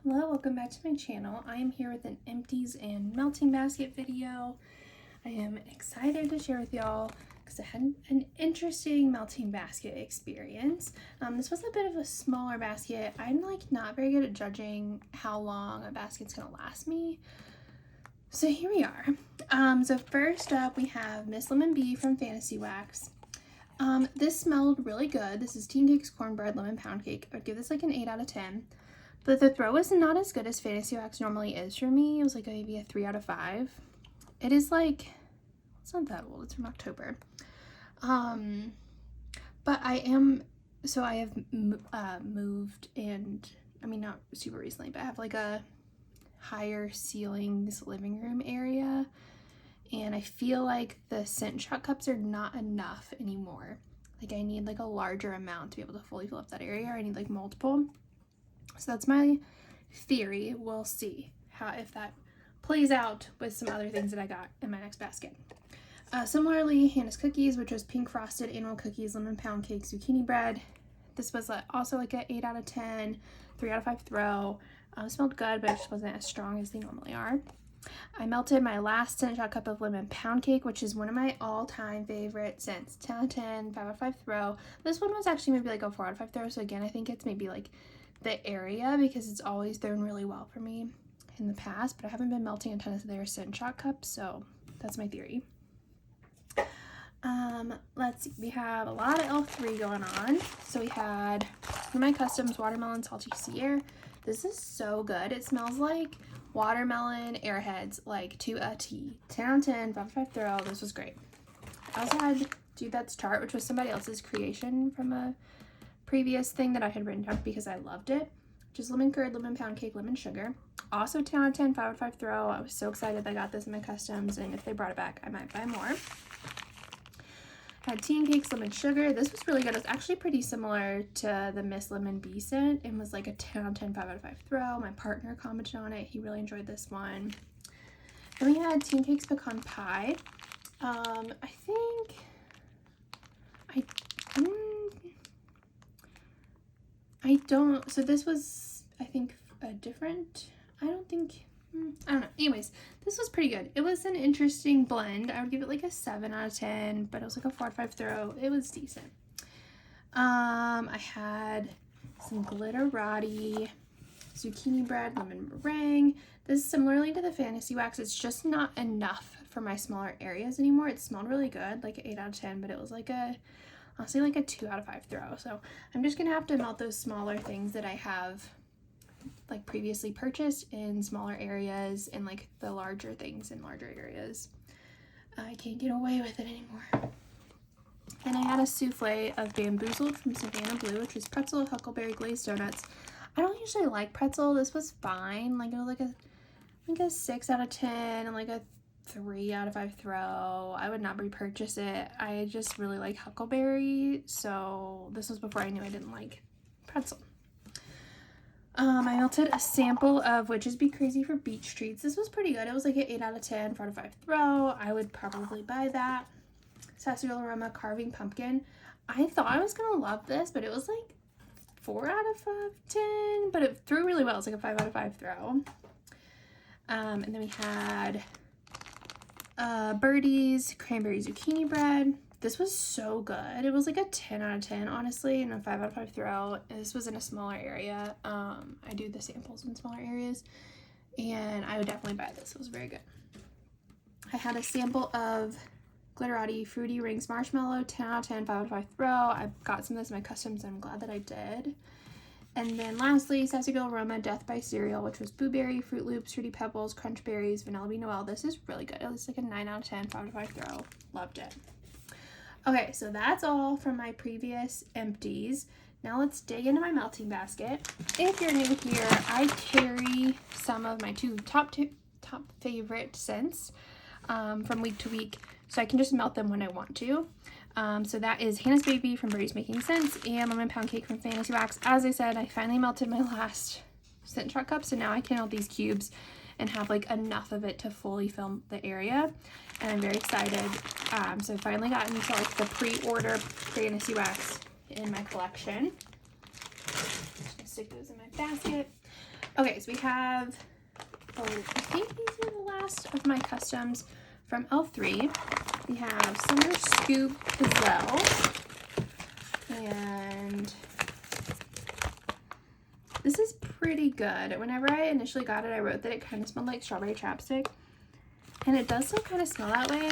Hello, welcome back to my channel. I am here with an empties and melting basket video. I am excited to share with y'all because I had an interesting melting basket experience. This was a bit of a smaller basket. I'm not very good at judging how long a basket's gonna last me. So here we are. So first up we have Miss Lemon Bee from Fantasy Wax. This smelled really good. This is Teen Cakes Cornbread Lemon Pound Cake. I would give this like an 8 out of 10. But the throw is not as good as Fantasy Wax normally is for me. It was like maybe a 3 out of 5. It is like, it's not that old. It's from October. But I have moved, and I mean, not super recently, but I have like a higher ceilings living room area. And I feel like the scent shot cups are not enough anymore. Like I need like a larger amount to be able to fully fill up that area, or I need like multiple. So that's my theory. We'll see if that plays out with some other things that I got in my next basket. Similarly, Hannah's Cookies, which was pink frosted annual cookies, lemon pound cake, zucchini bread. This was also like an 8 out of 10, 3 out of 5 throw. Smelled good, but it just wasn't as strong as they normally are. I melted my last scent shot cup of lemon pound cake, which is one of my all-time favorite scents. 10 out of 10, 5 out of 5 throw. This one was actually maybe like a 4 out of 5 throw, so again, I think it's maybe like the area because it's always thrown really well for me in the past, but I haven't been melting a ton of their scent shot cups, so that's my theory. Let's see, we have a lot of L3 going on. So we had my Customs Watermelon Salty Sea Air. This is so good. It smells like watermelon Airheads, like to a T. 10 out of 10, 5 out of 5 throw. This was great. I also had Dude That's Tart, which was somebody else's creation from a previous thing that I had written down because I loved it. Just lemon curd, lemon pound cake, lemon sugar. Also 10 out of 10, 5 out of 5 throw. I was so excited that I got this in my Customs, and if they brought it back, I might buy more. Had Teen Cakes Lemon Sugar. This was really good. It was actually pretty similar to the Miss Lemon Bee scent. It was like a 10 out of 10, 5 out of 5 throw. My partner commented on it. He really enjoyed this one. Then we had Teen Cakes Pecan Pie. So this was, I think, a different, I don't know. Anyways, this was pretty good. It was an interesting blend. I would give it like a 7 out of 10, but it was like a 4 out of 5 throw. It was decent. I had some glitterati zucchini bread, lemon meringue. This is similarly to the Fantasy Wax. It's just not enough for my smaller areas anymore. It smelled really good, like an 8 out of 10, but it was like honestly like a 2 out of 5 throw. So I'm just gonna have to melt those smaller things that I have like previously purchased in smaller areas and like the larger things in larger areas. I can't get away with it anymore. Then I had a souffle of Bamboozled from Savannah Blue, which was pretzel, huckleberry glazed donuts. I don't usually like pretzel. This was fine. Like it was like a 6 out of 10 and like a 3 out of 5 throw. I would not repurchase it. I just really like huckleberry, so this was before I knew I didn't like pretzel. I melted a sample of Witches Be Crazy for Beach Treats. This was pretty good. It was like an 8 out of 10, 4 out of 5 throw. I would probably buy that. Sarsaparilla Aroma Carving Pumpkin. I thought I was gonna love this, but it was like 4 out of 10, but it threw really well. It's like a 5 out of 5 throw. And then we had Birdie's Cranberry Zucchini Bread. This was so good. It was like a 10 out of 10, honestly, and a 5 out of 5 throw. This was in a smaller area. I do the samples in smaller areas, and I would definitely buy this. It was very good. I had a sample of Glitterati Fruity Rings Marshmallow, 10 out of 10, 5 out of 5 throw. I got some of this in my Customs, and I'm glad that I did. And then lastly, Sarsaparilla Aroma Death by Cereal, which was Blueberry, Fruit Loops, Fruity Pebbles, Crunch Berries, Vanilla Bean Noel. This is really good. It was like a 9 out of 10, 5 out of 5 throw. Loved it. Okay, so that's all from my previous empties. Now let's dig into my melting basket. If you're new here, I carry some of my top favorite scents from week to week, so I can just melt them when I want to. So that is Hannah's Baby from Birdie's Making Sense and Lemon Pound Cake from Fantasy Wax. As I said, I finally melted my last scent shot cup, so now I can melt these cubes and have like enough of it to fully fill the area, and I'm very excited. So I finally got into like the pre-order Fantasy Wax in my collection. Just gonna stick those in my basket. Okay, so we have, I think these are the last of my customs from L3. We have Summer Scoop Gazelle. And this is pretty good. Whenever I initially got it, I wrote that it kind of smelled like strawberry chapstick. And it does still kind of smell that way.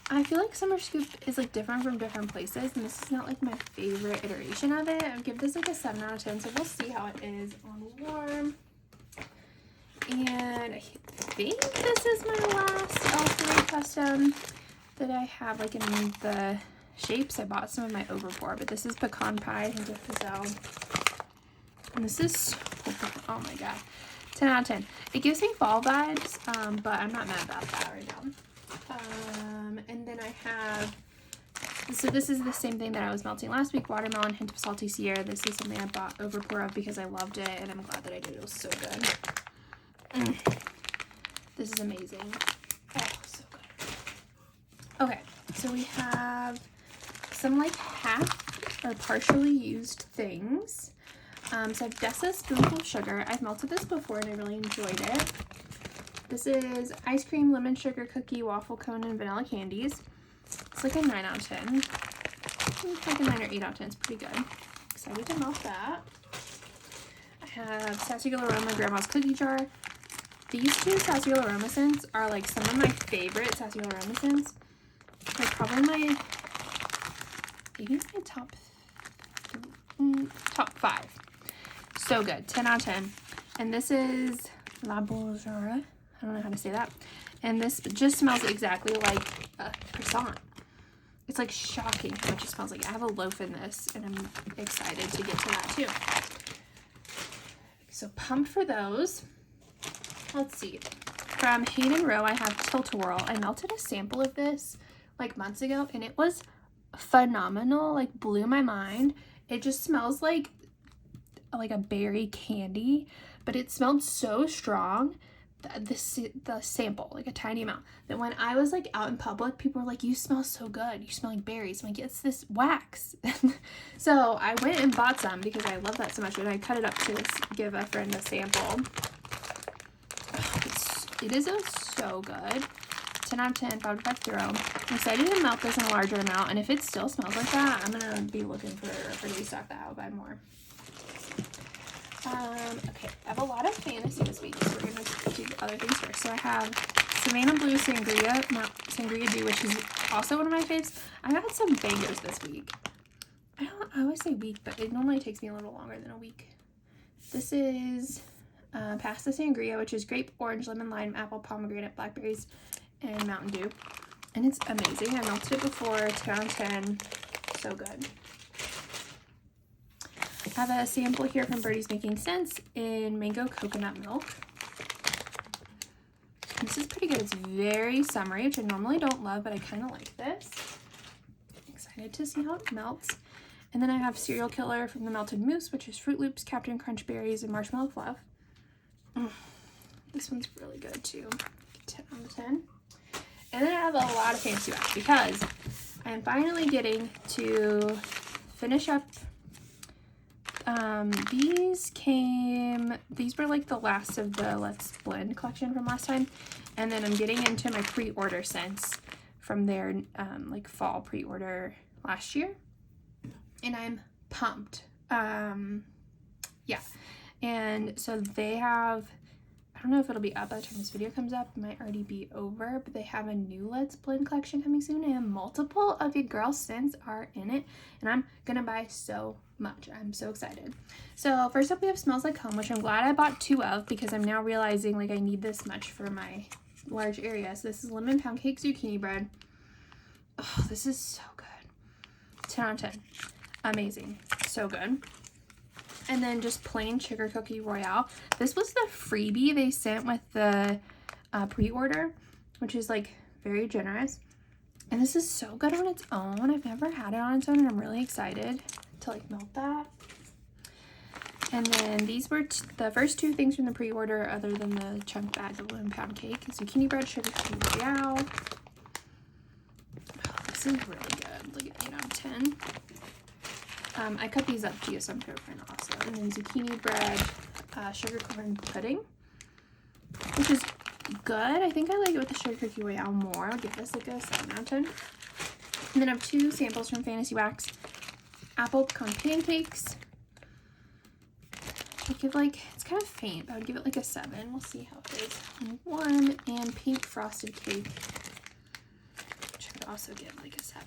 I feel like Summer Scoop is like different from different places, and this is not like my favorite iteration of it. I would give this like a 7 out of 10, so we'll see how it is on warm. And I think this is my last L3 custom that I have like in the shapes. I bought some of my Overpour, but this is Pecan Pie Hint of Gazelle. And this is, oh my god, 10 out of 10. It gives me fall vibes, but I'm not mad about that right now. And then I have, so this is the same thing that I was melting last week, Watermelon Hint of Salty Sierra. This is something I bought Overpour of because I loved it, and I'm glad that I did. It was so good. This is amazing. Oh, so good. Okay, so we have some like half or partially used things. So I have Dessa Spoonful of Sugar. I've melted this before and I really enjoyed it. This is Ice Cream, Lemon Sugar Cookie, Waffle Cone, and Vanilla Candies. It's like a 9 out of 10. It's like a 9 or 8 out of 10. It's pretty good. Excited to melt that. I have Sassy Girl Aroma Grandma's Cookie Jar. These two Sassy Girl Aroma scents are like some of my favorite Sassy Girl Aroma scents. They're probably maybe my top 5. So good. 10 out of 10. And this is La Bourgeois. I don't know how to say that. And this just smells exactly like a croissant. It's like shocking how much it smells like. I have a loaf in this and I'm excited to get to that too. So pumped for those. Let's see. From Hayden Row, I have Tilt-A-Whirl. I melted a sample of this like months ago and it was phenomenal. Like blew my mind. It just smells like a berry candy, but it smelled so strong. The sample, like a tiny amount, that when I was like out in public, people were like, you smell so good, you smell like berries. I'm like, it's this wax. So I went and bought some because I love that so much, and I cut it up to give a friend a sample. It is so good. 10 out of 10, 5 to 5 throw. I'm excited to melt this in a larger amount, and if it still smells like that, I'm gonna be looking for restock that. I'll buy more. Okay, I have a lot of fantasy this week, so we're gonna do other things first. So I have Savannah Blue Sangria Dew, which is also one of my faves. I got some bangers this week. I always say week, but it normally takes me a little longer than a week. This is Pasta Sangria, which is grape, orange, lemon, lime, apple, pomegranate, blackberries, and Mountain Dew. And it's amazing. I melted it before. 10 out of 10. So good. I have a sample here from Birdie's Making Sense in Mango Coconut Milk. This is pretty good. It's very summery, which I normally don't love, but I kind of like this. Excited to see how it melts. And then I have Cereal Killer from the Melted Mousse, which is Fruit Loops, Captain Crunch Berries, and Marshmallow Fluff. This one's really good too. 10 out of 10. And then I have a lot of fancy wax because I'm finally getting to finish up. These were like the last of the Let's Blend collection from last time. And then I'm getting into my pre-order scents from their like fall pre-order last year. And I'm pumped. Yeah. And so they have, I don't know if it'll be up by the time this video comes up. It might already be over, but they have a new Let's Blend collection coming soon, and multiple of your girl scents are in it, and I'm gonna buy so much. I'm so excited. So first up we have Smells Like Home, which I'm glad I bought 2 of because I'm now realizing like I need this much for my large area. So this is Lemon Pound Cake Zucchini Bread. Oh, this is so good. 10 out of 10. Amazing. So good. And then just plain Sugar Cookie Royale. This was the freebie they sent with the pre-order, which is like very generous. And this is so good on its own. I've never had it on its own, and I'm really excited to like melt that. And then these were the first 2 things from the pre-order other than the chunk bag of Lemon Pound Cake. Zucchini Bread, Sugar Cookie Royale. Oh, this is really good. Like an 8 out of 10. I cut these up too, so I'm going to print also. And then Zucchini Bread, sugar corn pudding, which is good. I think I like it with the sugar cookie royale more. I'll give this like a 7 out of 10. And then I have 2 samples from Fantasy Wax. Apple pecan pancakes. I'd give like, it's kind of faint, but I would give it like a 7. We'll see how it is when warm. And pink frosted cake, which I would also give like a 7.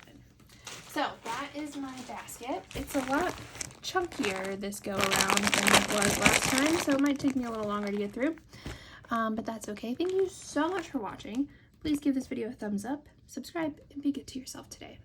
So that is my basket. It's a lot chunkier this go around than it was last time, so it might take me a little longer to get through. But that's okay. Thank you so much for watching. Please give this video a thumbs up, subscribe, and be good to yourself today.